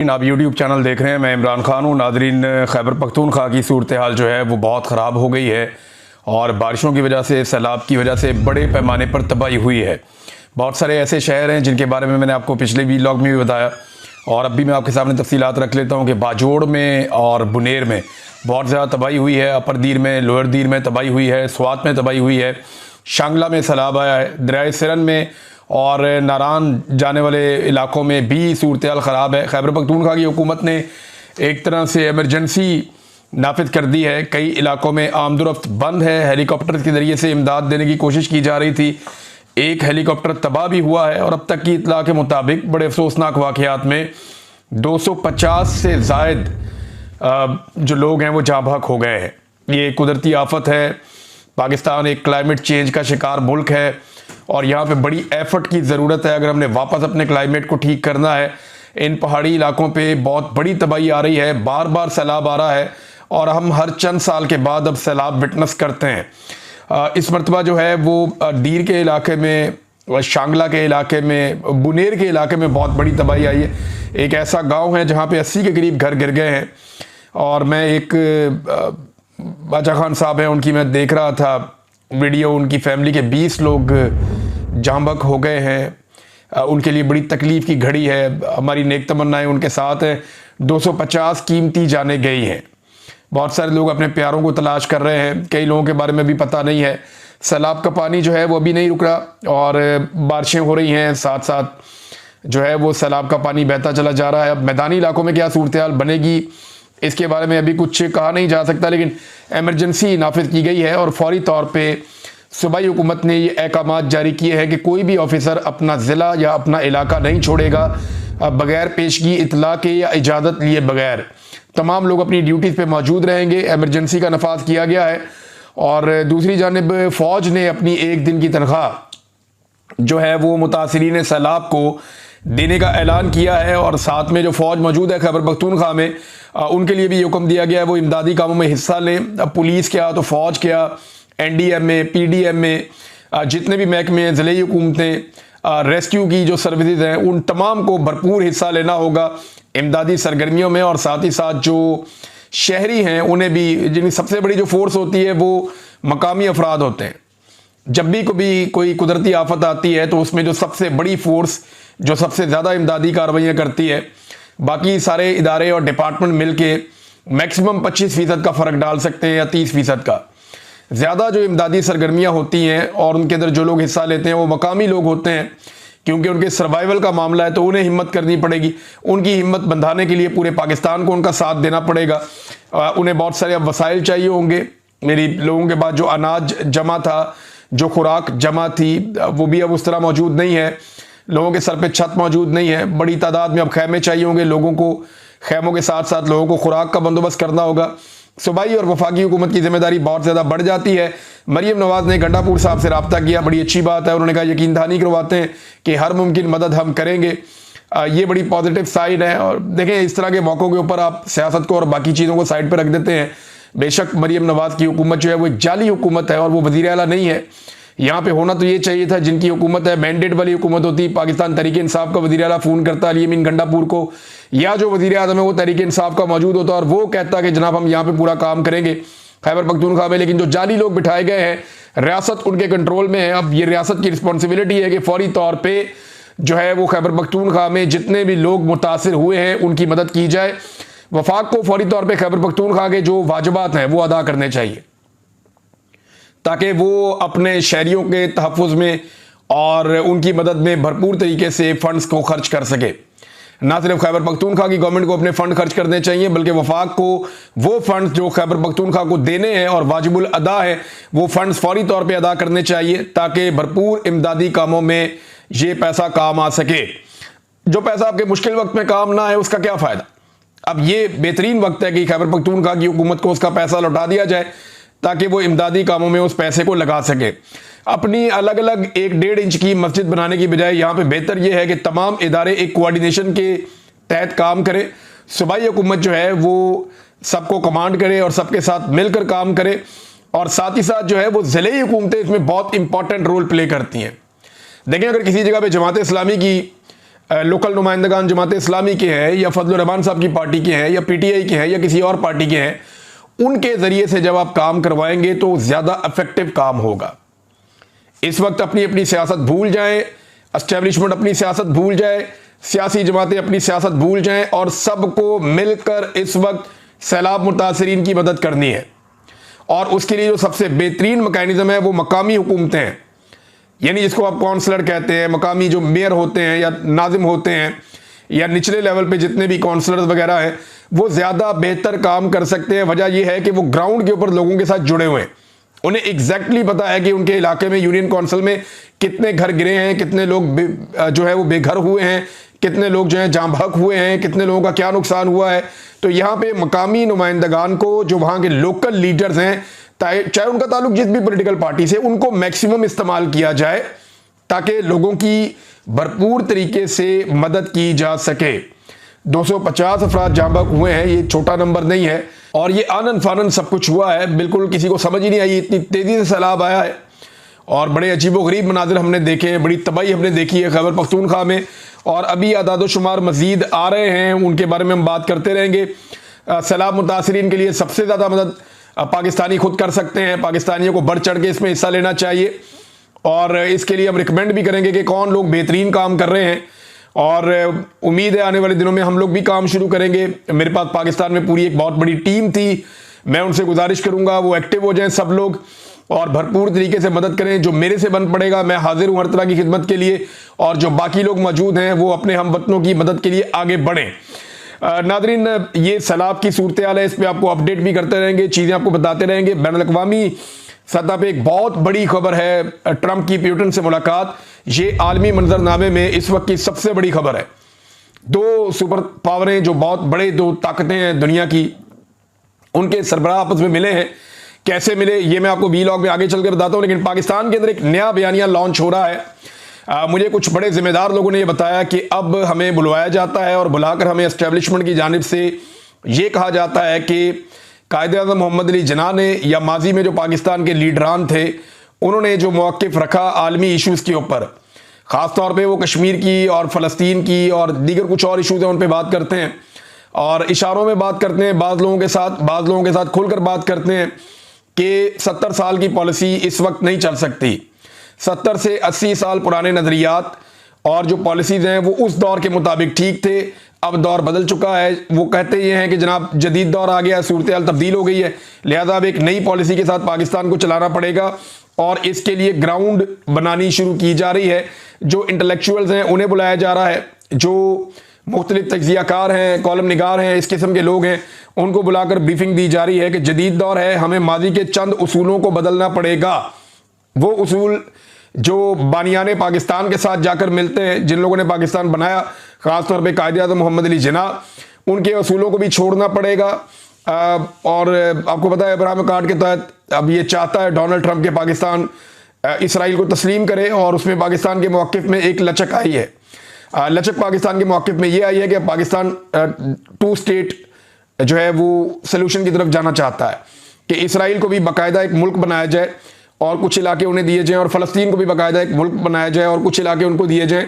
आप YouTube channel देख रहे हैं। मैं इमरान खान हूँ। नाजरीन, खैबर पख्तूनख्वा की सूरत हाल जो है वो बहुत ख़राब हो गई है और बारिशों की वजह से, सैलाब की वजह से बड़े पैमाने पर तबाही हुई है। बहुत सारे ऐसे शहर हैं जिनके बारे में मैंने आपको पिछले व्लॉग में भी बताया और अब भी मैं आपके सामने तफसीलात रख लेता हूँ कि बाजोड़ में और बुनेर में बहुत ज़्यादा तबाही हुई है। अपर दीर में, लोअर दीर में तबाही हुई है, स्वात में तबाही हुई है, शांगला में सैलाब आया है, दरियाए सिरन में और नारान जाने वाले इलाकों में भी सूरत हाल ख़राब है। खैबर पख्तूनख्वा की हुकूमत ने एक तरह से एमरजेंसी नाफिज कर दी है। कई इलाकों में आमदोरफ्त बंद है। हेलीकॉप्टर के ज़रिए से इमदाद देने की कोशिश की जा रही थी। एक हेलीकॉप्टर तबाह भी हुआ है और अब तक की इतला के मुताबिक बड़े अफसोसनाक वाक़यात में 250 से ज़ायद जो लोग हैं वो जाँ बहक हो गए हैं। ये कुदरती आफत है। पाकिस्तान एक क्लाइमेट चेंज का शिकार मुल्क है और यहाँ पे बड़ी एफर्ट की ज़रूरत है अगर हमने वापस अपने क्लाइमेट को ठीक करना है। इन पहाड़ी इलाकों पे बहुत बड़ी तबाही आ रही है, बार बार सैलाब आ रहा है और हम हर चंद साल के बाद अब सैलाब विटनेस करते हैं। इस मरतबा जो है वो दीर के इलाके में, शांगला के इलाके में, बुनेर के इलाके में बहुत बड़ी तबाही आई है। एक ऐसा गाँव है जहाँ पर 80 के करीब घर गिर गए हैं और मैं एक बाचा खान साहब हैं, उनकी मैं देख रहा था वीडियो। उनकी फैमिली के 20 लोग जाँ बहक हो गए हैं। उनके लिए बड़ी तकलीफ़ की घड़ी है। हमारी नेक तमन्नाएं उनके साथ हैं। 250 कीमती जाने गई हैं। बहुत सारे लोग अपने प्यारों को तलाश कर रहे हैं। कई लोगों के बारे में भी पता नहीं है। सैलाब का पानी जो है वो अभी नहीं रुक रहा और बारिशें हो रही हैं, साथ साथ जो है वो सैलाब का पानी बहता चला जा रहा है। अब मैदानी इलाकों में क्या सूरत हाल बनेगी इसके बारे में अभी कुछ कहा नहीं जा सकता, लेकिन एमरजेंसी नाफिज की गई है और फौरी तौर पे सूबाई हुकूमत ने ये अहकामात जारी किए हैं कि कोई भी ऑफिसर अपना ज़िला या अपना इलाका नहीं छोड़ेगा बगैर पेशगी इतला के या इजाज़त लिए बगैर। तमाम लोग अपनी ड्यूटीज़ पे मौजूद रहेंगे। एमरजेंसी का नफाज किया गया है और दूसरी जानिब फ़ौज ने अपनी एक दिन की तनख्वाह जो है वो मुतासिरीन सैलाब को देने का ऐलान किया है और साथ में जो फ़ौज मौजूद है खैबर पख्तूनख्वा में उनके लिए भी ये हुक्म दिया गया है वो इमदादी कामों में हिस्सा लें। अब पुलिस क्या तो फ़ौज क्या, NDM में, PDM में, जितने भी महकमे हैं, ज़िले हुकूमतें, रेस्क्यू की जो सर्विसेज हैं, उन तमाम को भरपूर हिस्सा लेना होगा इमदादी सरगर्मियों में। और साथ ही साथ जो शहरी हैं उन्हें भी, जिनकी सबसे बड़ी जो फोर्स होती है वो मकामी अफराद होते हैं। जब भी कभी कोई कुदरती आफत आती है तो उसमें जो सबसे बड़ी फोर्स जो सबसे ज़्यादा इमदादी कार्रवाइयाँ करती है, बाकी सारे इदारे और डिपार्टमेंट मिलके मैक्सिमम 25% का फ़र्क डाल सकते हैं या 30% का। ज़्यादा जो इमदादी सरगर्मियाँ होती हैं और उनके अंदर जो लोग हिस्सा लेते हैं वो मकामी लोग होते हैं, क्योंकि उनके सर्वाइवल का मामला है तो उन्हें हिम्मत करनी पड़ेगी। उनकी हिम्मत बंधाने के लिए पूरे पाकिस्तान को उनका साथ देना पड़ेगा। उन्हें बहुत सारे अब वसाइल चाहिए होंगे। मेरी लोगों के पास जो अनाज जमा था, जो खुराक जमा थी, वो भी अब उस तरह मौजूद नहीं है। लोगों के सर पे छत मौजूद नहीं है। बड़ी तादाद में अब खैमे चाहिए होंगे लोगों को। खैमों के साथ साथ लोगों को खुराक का बंदोबस्त करना होगा। सूबाई और वफाकी हुकूमत की जिम्मेदारी बहुत ज़्यादा बढ़ जाती है। मरीम नवाज़ ने गंडापुर साहब से रब्ता किया, बड़ी अच्छी बात है। उन्होंने कहा यकीन दहानी करवाते हैं कि हर मुमकिन मदद हम करेंगे। ये बड़ी पॉजिटिव साइड है। और देखें, इस तरह के मौक़ों के ऊपर आप सियासत को और बाकी चीज़ों को साइड पर रख देते हैं। बेशक मरीम नवाज़ की हुकूमत जो है वो एक जाली हुकूमत है और वो वज़ीर आला नहीं है। यहाँ पे होना तो ये चाहिए था, जिनकी हुकूमत है मैंडेट वाली हुकूमत होती, पाकिस्तान तहरीक इंसाफ का वज़ीर आला फ़ोन करता अली अमीन गंडापुर को, या जो वज़ीर आज़म है वो तहरीक इंसाफ का मौजूद होता और वो कहता कि जनाब हम यहाँ पे पूरा काम करेंगे खैबर पख्तूनख्वा में। लेकिन जो जाली लोग बिठाए गए हैं, रियासत उनके कंट्रोल में है। अब ये रियासत की रिस्पॉन्सिबिलिटी है कि फौरी तौर पर जो है वो खैबर पख्तूनख्वा में जितने भी लोग मुतासिर हुए हैं उनकी मदद की जाए। वफाक को फौरी तौर पर खैबर पख्तूनख्वा के जो वाजिबात हैं वो अदा करने चाहिए ताकि वो अपने शहरियों के तहफ़्फ़ुज़ में और उनकी मदद में भरपूर तरीके से फ़ंड्स को खर्च कर सके। ना सिर्फ खैबर पख्तूनख्वा की गवर्नमेंट को अपने फ़ंड खर्च करने चाहिए, बल्कि वफाक को वो फ़ंड्स जो खैबर पख्तूनख्वा को देने हैं और वाजिबुल अदा है वो फ़ंड्स फौरी तौर पे अदा करने चाहिए ताकि भरपूर इमदादी कामों में ये पैसा काम आ सके। जो पैसा आपके मुश्किल वक्त में काम ना आए उसका क्या फ़ायदा। अब ये बेहतरीन वक्त है कि खैबर पख्तूनख्वा की हुकूमत को उसका पैसा लौटा दिया जाए ताकि वो इमदादी कामों में उस पैसे को लगा सके। अपनी अलग अलग 1-1.5 इंच की मस्जिद बनाने की बजाय यहाँ पे बेहतर ये है कि तमाम इदारे एक कोऑर्डिनेशन के तहत काम करें। सूबाई हुकूमत जो है वो सबको कमांड करे और सबके साथ मिलकर काम करे और साथ ही साथ जो है वो ज़िले हुकूमतें इसमें बहुत इंपॉर्टेंट रोल प्ले करती हैं। देखें, अगर किसी जगह पे जमात इस्लामी की लोकल नुमाइंदगान जमात इस्लामी के हैं या फजलुर रहमान साहब की पार्टी के हैं या पीटीआई के हैं या किसी और पार्टी के हैं, उनके ज़रिए से जब आप काम करवाएंगे तो ज़्यादा इफेक्टिव काम होगा। इस वक्त अपनी अपनी सियासत भूल जाएं, एस्टेब्लिशमेंट अपनी सियासत भूल जाए, सियासी जमातें अपनी सियासत भूल जाएं और सबको मिलकर इस वक्त सैलाब मुतासरीन की मदद करनी है। और उसके लिए जो सबसे बेहतरीन मैकेनिज्म है वो मकामी हुकूमतें हैं, यानी जिसको आप काउंसलर कहते हैं, मकामी जो मेयर होते हैं या नाजिम होते हैं या निचले लेवल पे जितने भी काउंसलर्स वगैरह हैं, वो ज़्यादा बेहतर काम कर सकते हैं। वजह यह है कि वो ग्राउंड के ऊपर लोगों के साथ जुड़े हुए हैं, उन्हें एग्जैक्टली पता है कि उनके इलाके में यूनियन काउंसिल में कितने घर गिरे हैं, कितने लोग जो है वो बेघर हुए हैं, कितने लोग जो है जाँ बहक हुए हैं, कितने लोगों का क्या नुकसान हुआ है। तो यहाँ पे मकामी नुमाइंदगान को, जो वहाँ के लोकल लीडर्स हैं, चाहे उनका ताल्लुक जिस भी पॉलिटिकल पार्टी से, उनको मैक्सिमम इस्तेमाल किया जाए ताकि लोगों की भरपूर तरीके से मदद की जा सके। 250 अफराद जाँ बहक हुए हैं, ये छोटा नंबर नहीं है और ये आनन फानन सब कुछ हुआ है, बिल्कुल किसी को समझ ही नहीं आई, इतनी तेज़ी से सैलाब आया है और बड़े अजीबोगरीब मनाजिर हमने देखे हैं, बड़ी तबाही हमने देखी है खैबर पख्तूनख्वा में और अभी आदादोशुमार मज़ीद आ रहे हैं, उनके बारे में हम बात करते रहेंगे। सैलाब मुतासरीन के लिए सबसे ज़्यादा मदद पाकिस्तानी खुद कर सकते हैं, पाकिस्तानियों को बढ़ चढ़ के इसमें हिस्सा लेना चाहिए और इसके लिए हम रिकमेंड भी करेंगे कि कौन लोग बेहतरीन काम कर रहे हैं और उम्मीद है आने वाले दिनों में हम लोग भी काम शुरू करेंगे। मेरे पास पाकिस्तान में पूरी एक बहुत बड़ी टीम थी, मैं उनसे गुजारिश करूंगा वो एक्टिव हो जाएं सब लोग और भरपूर तरीके से मदद करें। जो मेरे से बन पड़ेगा मैं हाजिर हूँ हर तरह की खिदमत के लिए और जो बाकी लोग मौजूद हैं वो अपने हम वतनों की मदद के लिए आगे बढ़ें। नादरीन, ये सैलाब की सूरत हाल है, इस पर आपको अपडेट भी करते रहेंगे, चीज़ें आपको बताते रहेंगे। बैनुल-अक़वामी सतह पे एक बहुत बड़ी खबर है ट्रंप की पुतिन से मुलाकात, ये आलमी मंजरनामे में इस वक्त की सबसे बड़ी खबर है। दो सुपर पावरें जो बहुत बड़े दो ताकतें हैं दुनिया की, उनके सरबराह आपस में मिले हैं। कैसे मिले ये मैं आपको वीलॉग में आगे चल कर बताता हूँ, लेकिन पाकिस्तान के अंदर एक नया बयानिया लॉन्च हो रहा है। मुझे कुछ बड़े जिम्मेदार लोगों ने ये बताया कि अब हमें बुलवाया जाता है और बुलाकर हमें एस्टेब्लिशमेंट की जानिब से ये कहा जाता है कि कायद-ए-आज़म मोहम्मद अली जिन्ना ने या माजी में जो पाकिस्तान के लीडरान थे उन्होंने जो मौक़िफ़ रखा आलमी इशूज़ के ऊपर, ख़ास तौर पे वो कश्मीर की और फ़लस्तीन की और दीगर कुछ और इशूज़ हैं उन पर बात करते हैं और इशारों में बात करते हैं, बाज़ लोगों के साथ खुलकर बात करते हैं कि 70 साल की पॉलिसी इस वक्त नहीं चल सकती। 70 से 80 साल पुराने नज़रियात और जो पॉलिसीज़ हैं वो उस दौर के मुताबिक ठीक थे, अब दौर बदल चुका है। वो कहते ये हैं कि जनाब जदीद दौर आ गया है, सूरत हाल तब्दील हो गई है, लिहाजा अब एक नई पॉलिसी के साथ पाकिस्तान को चलाना पड़ेगा और इसके लिए ग्राउंड बनानी शुरू की जा रही है। जो इंटेलेक्चुअल्स हैं उन्हें बुलाया जा रहा है, जो मुख्तलिफ तज्ज़ियाकार हैं, कॉलम निगार हैं, इस किस्म के लोग हैं, उनको बुलाकर ब्रीफिंग दी जा रही है कि जदीद दौर है, हमें माजी के चंद उसूलों को बदलना पड़ेगा। वो उसूल जो बानियाने पाकिस्तान के साथ जाकर मिलते हैं, जिन लोगों ने पाकिस्तान बनाया, ख़ासतौर पे कायद-ए-आज़म मोहम्मद अली जिन्ना, उनके उसूलों को भी छोड़ना पड़ेगा। और आपको पता है इब्राहिम कार्ड के तहत अब ये चाहता है डोनाल्ड ट्रंप के पाकिस्तान इसराइल को तस्लीम करे और उसमें पाकिस्तान के मौक़िफ़ में एक लचक आई है। लचक पाकिस्तान के मौक़िफ़ में ये आई है कि पाकिस्तान 2 स्टेट जो है वो सलूशन की तरफ जाना चाहता है कि इसराइल को भी बाकायदा एक मुल्क बनाया जाए और कुछ इलाके उन्हें दिए जाएं और फ़लस्तीन को भी बाकायदा एक मुल्क बनाया जाए और कुछ इलाके उनको दिए जाएं।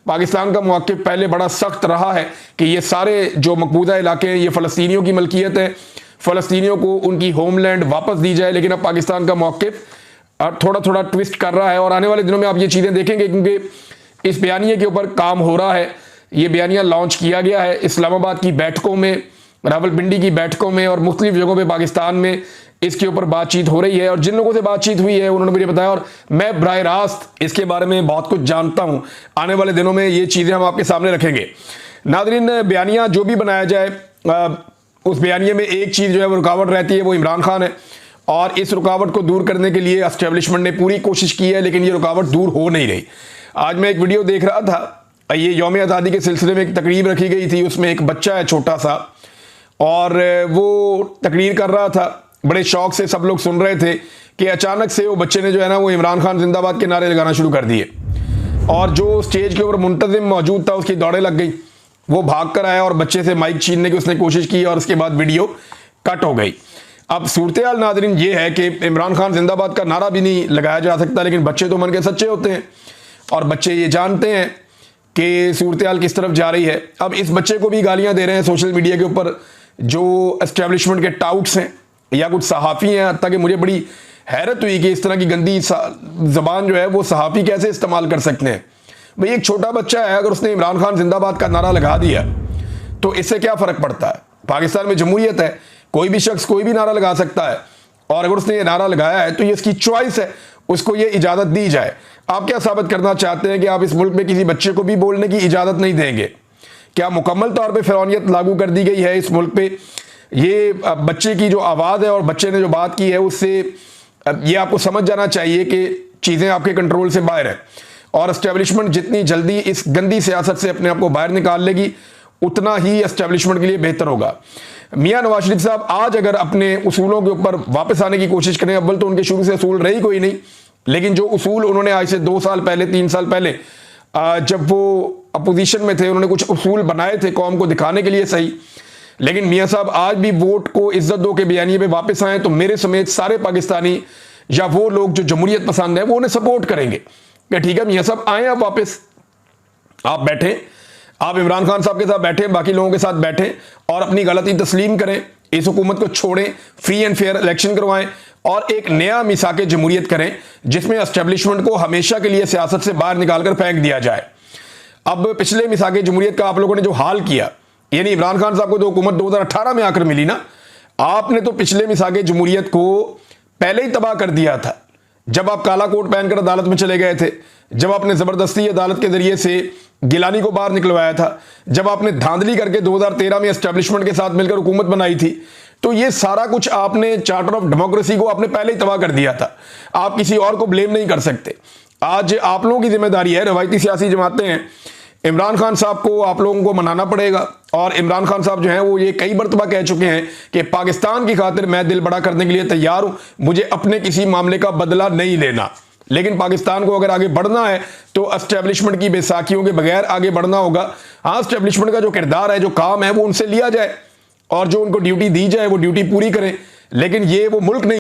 पाकिस्तान का मौक़िफ़ पहले बड़ा सख्त रहा है कि ये सारे जो मकबूजा इलाके हैं ये फ़लस्तीनियों की मलकियत है, फ़लस्तीनियों को उनकी होमलैंड वापस दी जाए। लेकिन अब पाकिस्तान का मौक़िफ़ थोड़ा थोड़ा ट्विस्ट कर रहा है और आने वाले दिनों में आप ये चीज़ें देखेंगे क्योंकि इस बयानिए के ऊपर काम हो रहा है। ये बयानिया लॉन्च किया गया है इस्लामाबाद की बैठकों में, रावलपिंडी की बैठकों में और मुख्तलिफ जगहों पे पाकिस्तान में इसके ऊपर बातचीत हो रही है। और जिन लोगों से बातचीत हुई है उन्होंने मुझे बताया और मैं बराह रास्त इसके बारे में बहुत कुछ जानता हूँ। आने वाले दिनों में ये चीज़ें हम आपके सामने रखेंगे। नादरीन, बयानिया जो भी बनाया जाए उस बयानिए में एक चीज़ जो है वो रुकावट रहती है, वो इमरान खान है और इस रुकावट को दूर करने के लिए एस्टेब्लिशमेंट ने पूरी कोशिश की है, लेकिन ये रुकावट दूर हो नहीं रही। आज मैं एक वीडियो देख रहा था, ये यौम आज़ादी के सिलसिले में एक तकरीब रखी गई थी, उसमें एक बच्चा है छोटा सा और वो तकरीर कर रहा था, बड़े शौक से सब लोग सुन रहे थे कि अचानक से वो बच्चे ने जो है ना वो इमरान खान जिंदाबाद के नारे लगाना शुरू कर दिए और जो स्टेज के ऊपर मुंतज़िम मौजूद था उसकी दौड़े लग गई। वो भाग कर आया और बच्चे से माइक छीनने की उसने कोशिश की और उसके बाद वीडियो कट हो गई। अब सूरत हाल नाज़रीन ये है कि इमरान खान जिंदाबाद का नारा भी नहीं लगाया जा सकता, लेकिन बच्चे तो मन के सच्चे होते हैं और बच्चे ये जानते हैं कि सूरत हाल किस तरफ जा रही है। अब इस बच्चे को भी गालियां दे रहे हैं सोशल मीडिया के ऊपर जो एस्टेब्लिशमेंट के टाउट्स हैं या कुछ सहाफ़ी हैं, ताकि मुझे बड़ी हैरत हुई कि इस तरह की गंदी ज़बान जो है वो सहाफ़ी कैसे इस्तेमाल कर सकते हैं। भाई एक छोटा बच्चा है, अगर उसने इमरान खान जिंदाबाद का नारा लगा दिया तो इससे क्या फ़र्क पड़ता है। पाकिस्तान में जमहूरियत है, कोई भी शख्स कोई भी नारा लगा सकता है, और अगर उसने ये नारा लगाया है तो ये इसकी चॉइस है, उसको ये इजाज़त दी जाए। आप क्या साबित करना चाहते हैं कि आप इस मुल्क में किसी बच्चे को भी बोलने की इजाज़त नहीं देंगे? क्या मुकम्मल तौर पे फ़िरौनियत लागू कर दी गई है इस मुल्क पे? ये बच्चे की जो आवाज़ है और बच्चे ने जो बात की है उससे ये आपको समझ जाना चाहिए कि चीज़ें आपके कंट्रोल से बाहर है, और एस्टेब्लिशमेंट जितनी जल्दी इस गंदी सियासत से अपने आप को बाहर निकाल लेगी उतना ही एस्टेब्लिशमेंट के लिए बेहतर होगा। मियां नवाज शरीफ साहब आज अगर अपने उसूलों के ऊपर वापस आने की कोशिश करें, अव्वल तो उनके शुरू से उसूल रही कोई नहीं, लेकिन जो उसूल उन्होंने आज से 2 साल पहले 3 साल पहले जब वो अपोजिशन में थे उन्होंने कुछ उसूल बनाए थे कौम को दिखाने के लिए, सही, लेकिन मियां साहब आज भी वोट को इज्जत दो के बयानिए पे वापस आए तो मेरे समेत सारे पाकिस्तानी या वो लोग जो जमहूरियत पसंद है वो उन्हें सपोर्ट करेंगे कि ठीक है मियां साहब आए आप वापस, आप बैठें, आप इमरान खान साहब के साथ बैठें, बाकी लोगों के साथ बैठें और अपनी गलती तस्लीम करें, इस हुकूमत को छोड़ें, फ्री एंड फेयर इलेक्शन करवाएं और एक नया मिसाक जमहूरियत करें जिसमें एस्टेब्लिशमेंट को हमेशा के लिए सियासत से बाहर निकालकर फेंक दिया जाए। अब पिछले मिसाक जमहूरियत का आप लोगों ने जो हाल किया, यानी इमरान खान साहब को तो हुकूमत 2018 में आकर मिली ना, आपने तो पिछले मिसाक जमहूरियत को पहले ही तबाह कर दिया था जब आप काला कोट पहनकर अदालत में चले गए थे, जब आपने जबरदस्ती अदालत के जरिए से गिलानी को बाहर निकलवाया था, जब आपने धांधली करके 2013 में एस्टेब्लिशमेंट के साथ मिलकर हुकूमत बनाई थी, तो ये सारा कुछ आपने चार्टर ऑफ डेमोक्रेसी को आपने पहले ही तबाह कर दिया था। आप किसी और को ब्लेम नहीं कर सकते। आज आप लोगों की जिम्मेदारी है, रवायती सियासी जमातें हैं, इमरान खान साहब को आप लोगों को मनाना पड़ेगा। और इमरान खान साहब जो हैं वो ये कई मरतबा कह चुके हैं कि पाकिस्तान की खातिर मैं दिल बड़ा करने के लिए तैयार हूं, मुझे अपने किसी मामले का बदला नहीं लेना, लेकिन पाकिस्तान को अगर आगे बढ़ना है तो एस्टेब्लिशमेंट की बेसाखियों के बगैर आगे बढ़ना होगा। हाँ, एस्टेब्लिशमेंट का जो किरदार है, जो काम है वो उनसे लिया जाए और जो उनको ड्यूटी दी जाए वो ड्यूटी पूरी करें, लेकिन ये वो मुल्क नहीं